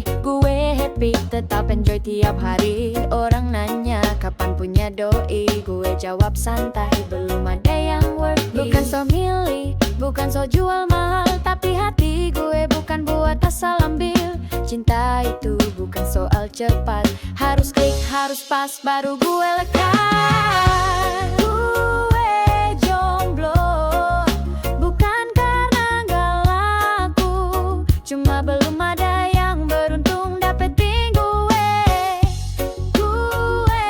gue happy, tetap enjoy tiap hari. Orang nanya kapan punya doi, gue jawab santai, belum ada yang worth it. Bukan so milih, bukan so jual mahal, tapi hati gue bukan buat asal ambil. Cinta itu bukan soal cepat, harus klik, harus pas, baru gue lekat. Gue jomblo, bukan karena gak laku, cuma belum ada yang beruntung dapetin gue. Gue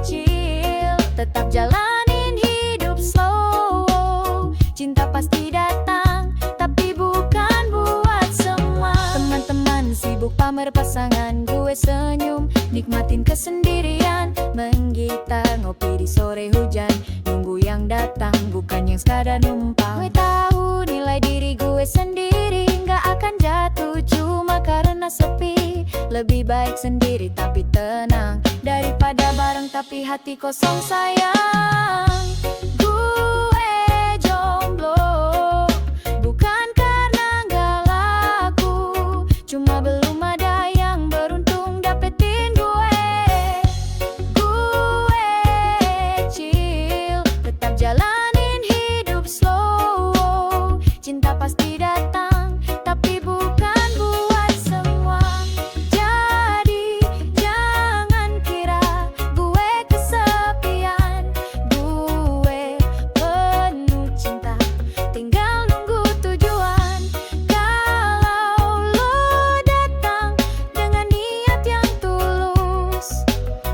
chill, tetap jalanin hidup slow. Cinta pasti datang, tapi bukan buat semua. Teman-teman sibuk pamer pasangan, gue senyum, nikmatin kesendirian. Menggitar, ngopi di sore hujan, nunggu yang datang, bukan yang sekadar numpang. Gue tahu nilai diri gue sendiri gak akan jatuh cuma karena sepi. Lebih baik sendiri tapi tenang, daripada bareng tapi hati kosong sayang. Gue jomblo, bukan karena gak laku, cuma belum ada yang beruntung dapetin gue. Gue chill, tetap jalanin hidup slow. Cinta pasti datang, tapi bukan buat semua. Jadi jangan kira gue kesepian, gue penuh cinta, tinggal nunggu tujuan. Kalau lo datang dengan niat yang tulus,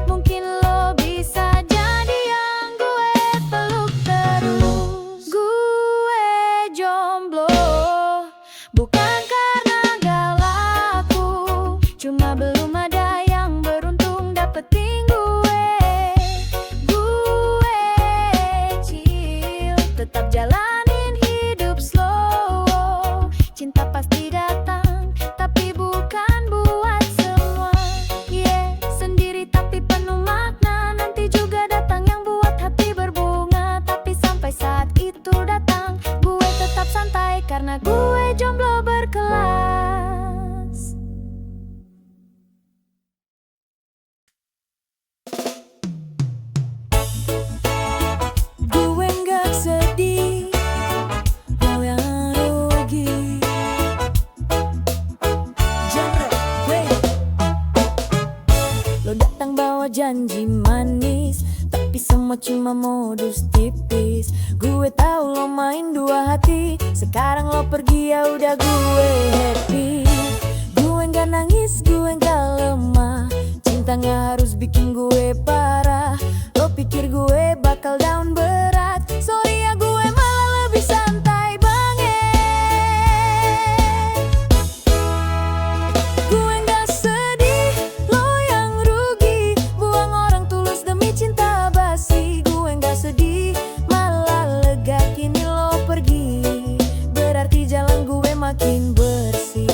mungkin lo bisa jadi yang gue peluk terus. Gue jomblo, bukan karena gak laku, cuma belum ada yang beruntung dapetin gue. Gue chill, tetap jalanin hidup slow. Cinta pasti datang, tapi bukan buat semua. Yeah, sendiri tapi penuh makna, nanti juga datang yang buat hati berbunga. Tapi sampai saat itu datang, gue tetap santai karena gue jomblo berkelas. Gue nggak sedih, lo yang rugi. Genre gue. Lo datang bawa janji manis, tapi semua cuma modus tipis. Gue tahu lo main dua hati, sekarang lo pergi ya udah gue happy. Gue nggak nangis, gue nggak lemah, cinta nggak harus bikin gue parah. Lo pikir gue bakal down berat, sorry ya gue malah lebih santai banget. Gue nggak sedih, lo yang rugi, buang orang tulus demi cinta basi. Gue nggak sedih, malah lega kini lo pergi, berarti jalan gue makin bersih.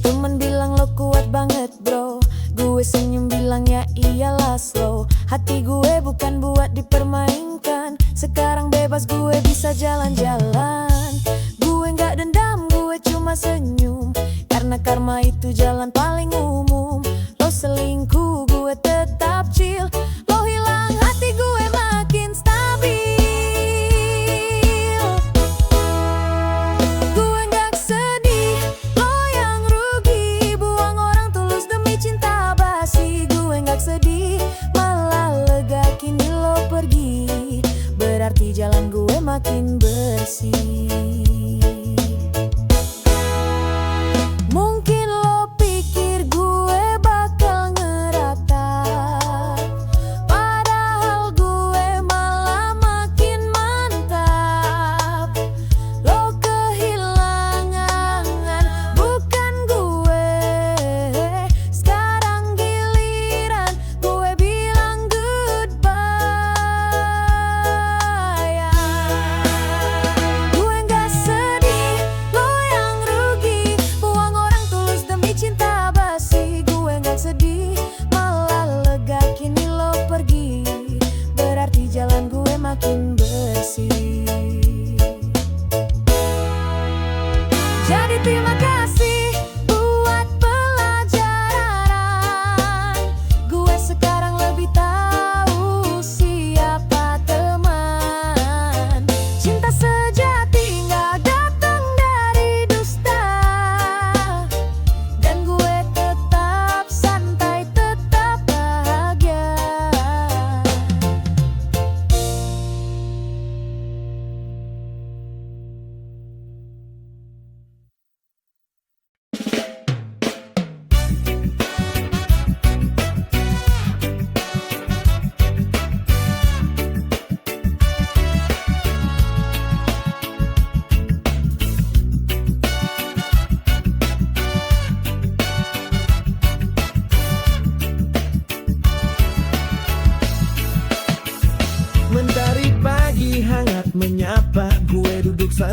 Temen bilang lo kuat banget bro, gue senyum bilang ya iyalah slow. Hati gue bukan buat dipermainkan, sekarang bebas gue bisa jalan-jalan. Gue nggak dendam, gue cuma senyum, karena karma itu jalan paling umum. Lo selingkuh, gue tetap chill. Lo hilang, hati gue makin stabil. Gue nggak sedih, lo yang rugi, buang orang tulus demi cinta basi. Gue nggak sedih, malah lega kini lo pergi, berarti jalan gue makin bersih. Mungkin lo pikir gue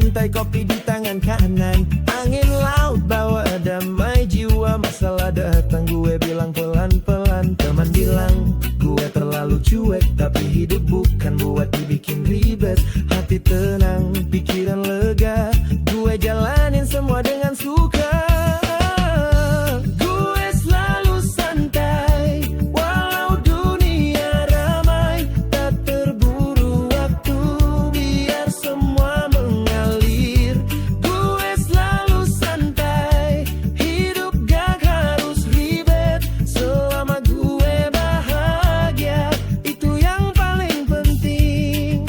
santai, kopi di tangan kanan. Angin laut bawa damai jiwa. Masalah datang gue bilang pelan-pelan. Teman bilang gue terlalu cuek, tapi hidup bukan buat dibikin ribet. Hati tenang, pikiran lega, gue jalanin semua dengan suka. Gue selalu santai, walau dunia ramai. Tak terburu waktu, biar semua mengalir. Gue selalu santai, hidup gak harus ribet. Selama gue bahagia, itu yang paling penting.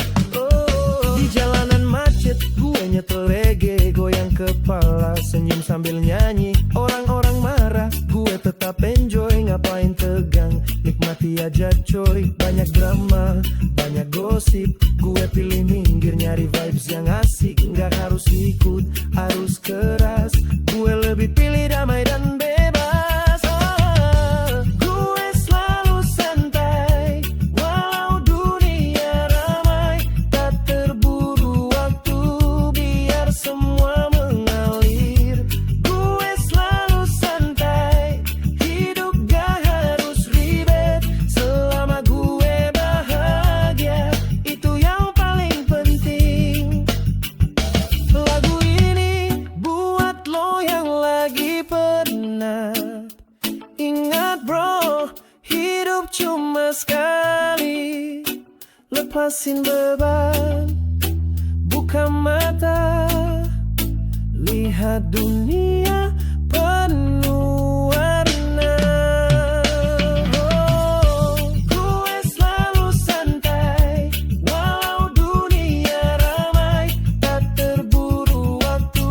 Di jalanan macet, gue nyetel reggae, goyang kepala, senyum sambil nyanyi. Orang-orang marah, gue tetap enjoy. Ngapain tegang, nikmati aja coy. Banyak drama, banyak gosip, gue pilih minggir, nyari vibes yang asik. Gak harus ikut, harus keras. Gue lebih pilih damai dan bebas. Gue selalu santai, walau dunia ramai. Tak terburu waktu, biar semua mengalir. Gue selalu santai, hidup gak harus ribet. Selama gue bahagia, itu yang paling penting. Lagu ini buat lo yang lagi pernah ingat bro, hidup cuma sekali. Lepasin beban, buka mata, lihat dunia penuh warna. Gue selalu santai, walau dunia ramai. Tak terburu waktu,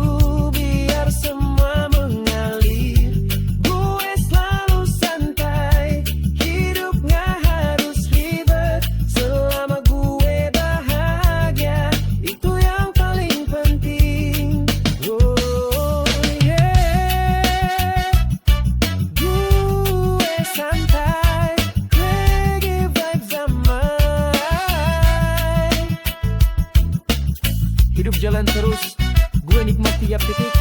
biar semua mengalir. Gue selalu santai, hidup gak harus ribet. Selama gue bahagia, itu yang paling penting. Oh yeah, gue santai, reggae vibes damai. Hidup jalan terus, gue nikmati tiap titik,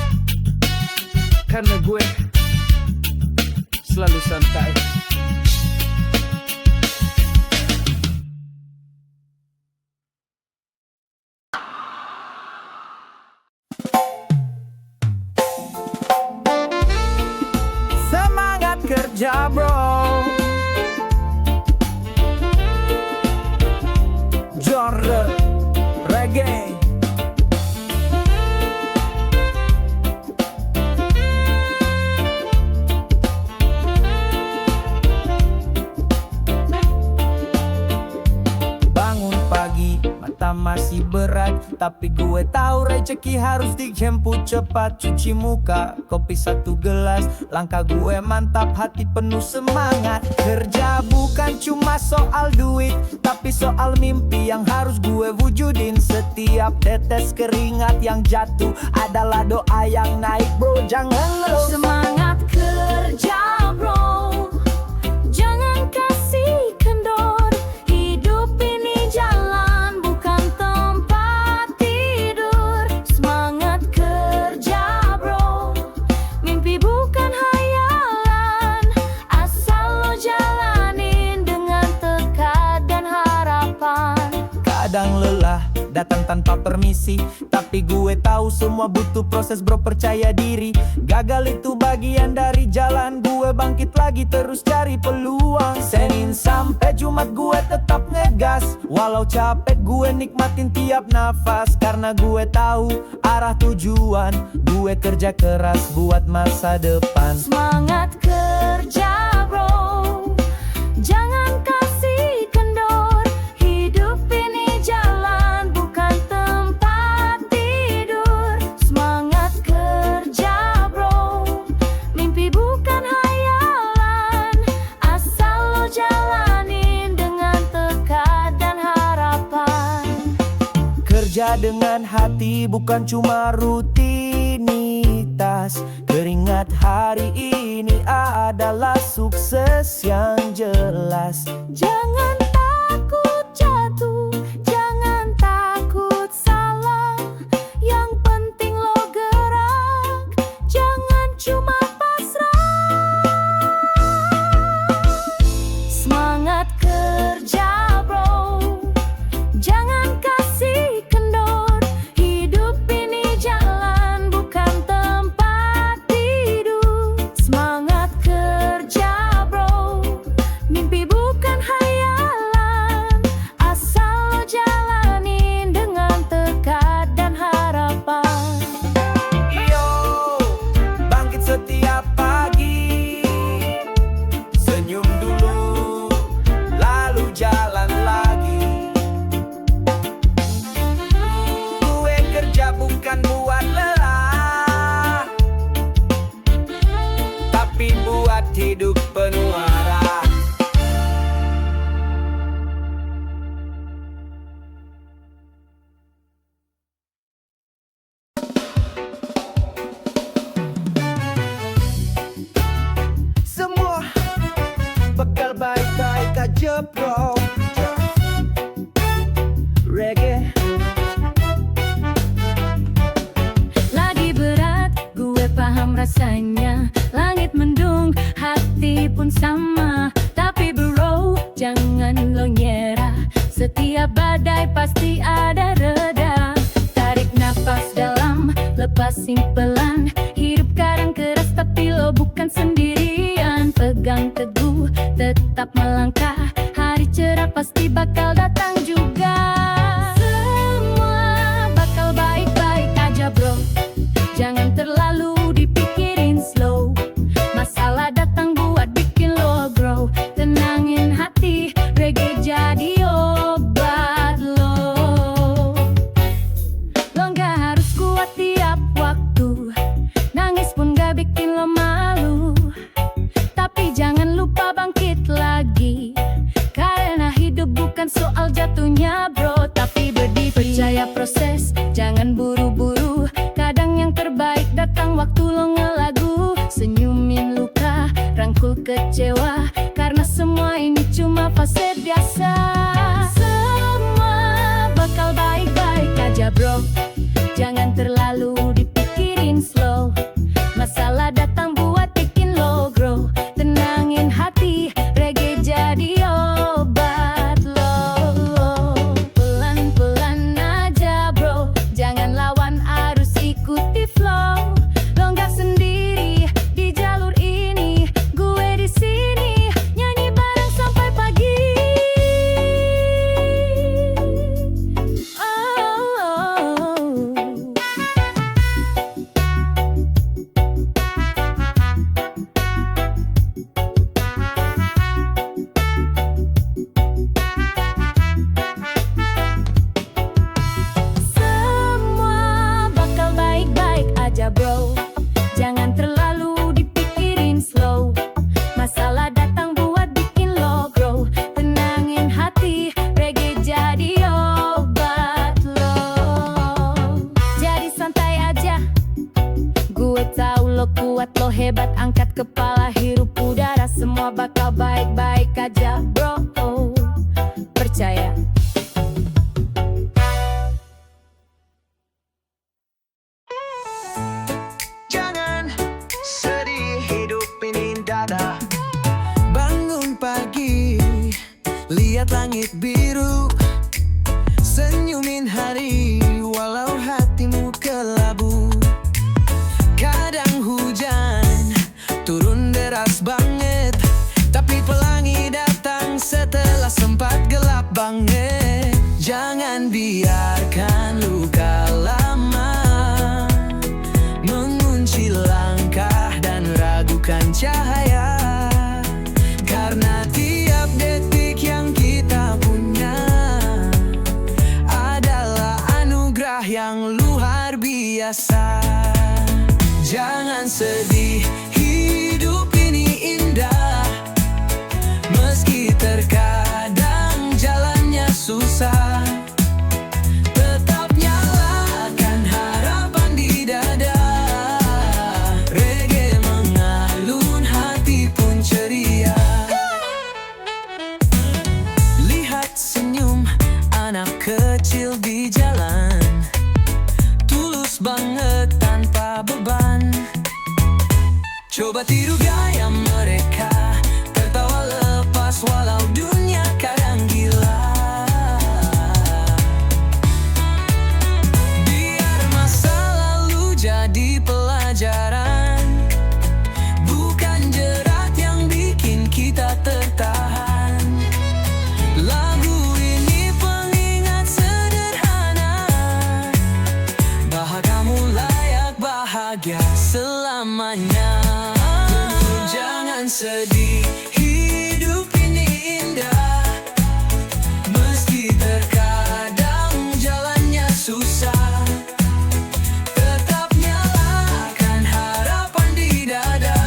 karena gue selalu santai. Semangat kerja bro, genre reggae. Bangun pagi, mata masih berat, tapi gue tahu rezeki harus dijemput cepat. Cuci muka, kopi satu gelas, langkah gue mantap, hati penuh semangat. Kerja bukan cuma soal duit, tapi soal mimpi yang harus gue wujudin. Setiap tetes keringat yang jatuh adalah doa yang naik bro, jangan ngeluh. Semangat kerja bro, jangan kasih kendor. Hidup ini jalan, bukan tempat tidur. Semangat kerja bro, mimpi bukan hayalan. Asal lo jalanin dengan tekad dan harapan. Kadang lelah datang tanpa permisi, tapi gue tahu semua butuh proses bro, percaya diri. Gagal itu bagian dari jalan, gue bangkit lagi terus cari peluang. Senin sampai Jumat gue tetap ngegas, walau capek gue nikmatin tiap nafas. Karena gue tahu arah tujuan, gue kerja keras buat masa depan. Semangat kerja bro, jangan kasih kendor. Hidup ini jalan, bukan tempat tidur. Semangat kerja bro, mimpi bukan hayalan. Asal lo jalanin dengan tekad dan harapan. Kerja dengan hati bukan cuma rutinitas. Keringat hari ini adalah sukses yang jelas. Jangan takut jatuh, jangan takut salah. Yang hidup penuh arah. Semua bakal baik-baik aja bro. Reggae. Lagi berat, gue paham rasanya. Langit mendung, hati pun sama. Tapi bro, jangan lo nyerah. Setiap badai pasti ada reda. Tarik napas dalam, lepasin pelan. Hidup kadang keras tapi lo bukan sendirian. Pegang teguh, tetap melangkah. Hari cerah pasti bakal datang juga. Semua bakal baik-baik aja bro. Jangan terlalu dipikirin slow. Masalah datang buat bikin lo grow. Tenangin hati, reggae jadi obat lo. Lo gak harus kuat tiap waktu. Nangis pun gak bikin lo malu. Tapi jangan lupa bangkit lagi. Karena hidup bukan soal jatuhnya bro, tapi berdiri. Percaya proses, jangan buru-buru. Kadang yang terbaik datang waktu lo ngelagu. Senyumin luka, rangkul kecewa. Karena semua ini cuma fase biasa. Semua bakal baik-baik aja bro. Jangan terlalu dipikirin slow. Masalah datang buat bikin lo grow. Tenangin hati, reggae jadi obat lo. Pelan-pelan aja bro. Jangan lawan arus, ikuti flow. Lo nggak sendiri di jalur ini. Gue di sini nyanyi bareng sampai pagi. Semua bakal baik-baik aja bro. Jangan terlalu dipikirin slow. Masalah datang buat bikin lo grow. Tenangin hati, reggae jadi obat lo. Jadi santai aja. Gue tahu lo kuat, lo hebat. Angkat kepala, hirup udara. Semua bakal baik-baik aja bro. Percaya. Jangan sedih, hidup ini indah. Bangun pagi, lihat langit biru. Senyumin hari, walau hatimu kelabu. Kadang hujan turun deras banget, tapi pelangi datang setelah sempat gelap banget. Jangan biarkan luka lama mengunci langkah dan ragukan cahaya. Karena tiap detik yang kita punya adalah anugerah yang luar biasa. Jangan sedih, hidup ini indah. Meski terkadang jalannya susah, tetap nyalakan harapan di dada. Reggae mengalun, hati pun ceria. Lihat senyum anak kecil di jalan, tulus banget tanpa beban. Coba tiru gaya mereka, tertawa lepas walau dunia kadang gila. Biar masa lalu jadi pelajaran, bukan jerat yang bikin kita tertahan. Lagu ini pengingat sederhana bahwa kamu layak bahagia selamanya. Jangan sedih, hidup ini indah. Meski terkadang jalannya susah, tetap nyalakan harapan di dada.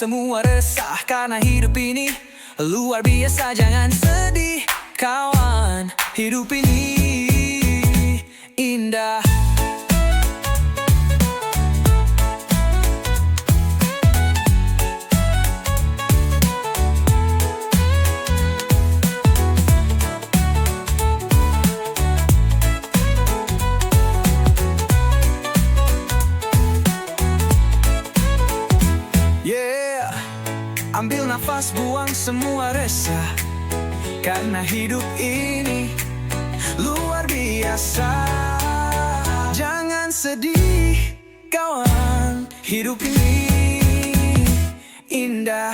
semua resah karena hidup ini luar biasa. Jangan sedih kawan, hidup ini indah. Ambil nafas, buang semua resah karena hidup ini luar biasa. Jangan sedih kawan, hidup ini indah.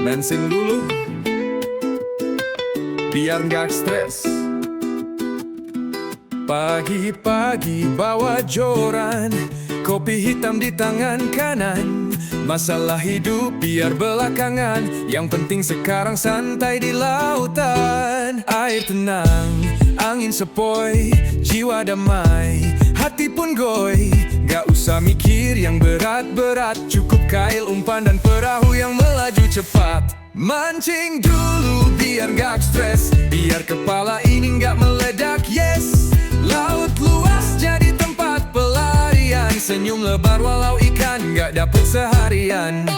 Bensin dulu biar nggak stres. Pagi-pagi bawa joran, kopi hitam di tangan kanan. Masalah hidup biar belakangan, yang penting sekarang santai di lautan. Air tenang, angin sepoi, jiwa damai, hati pun goy. Gak usah mikir yang berat-berat, cukup kail, umpan, dan perahu yang melaju cepat. Mancing dulu biar gak stres, biar kepala ini gak meledak, yes. Laut luas jadi tempat pelarian, senyum lebar walau ikan gak dapet seharian.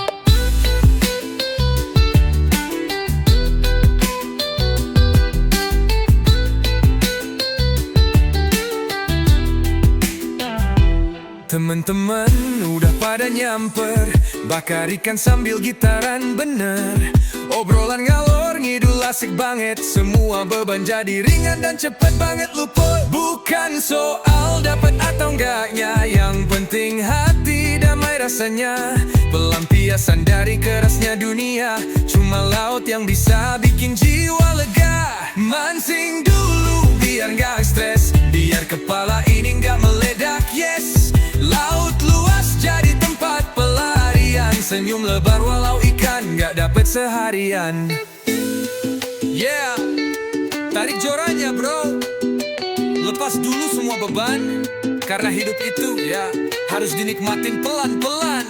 Temen-temen udah pada nyamper, bakar ikan sambil gitaran bener. Obrolan ngalor ngidul asik banget, semua beban jadi ringan dan cepet banget lupa. Bukan soal dapat atau enggaknya, yang penting hati damai rasanya. Pelampiasan dari kerasnya dunia, cuma laut yang bisa bikin jiwa lega. Mancing dulu biar gak stres, biar kepala ini gak meledak, yes. Laut luas jadi tempat pelarian, senyum lebar walau ikan gak dapet seharian. Yeah, tarik jorannya bro, lepas dulu semua beban, karena hidup itu ya harus dinikmatin pelan-pelan.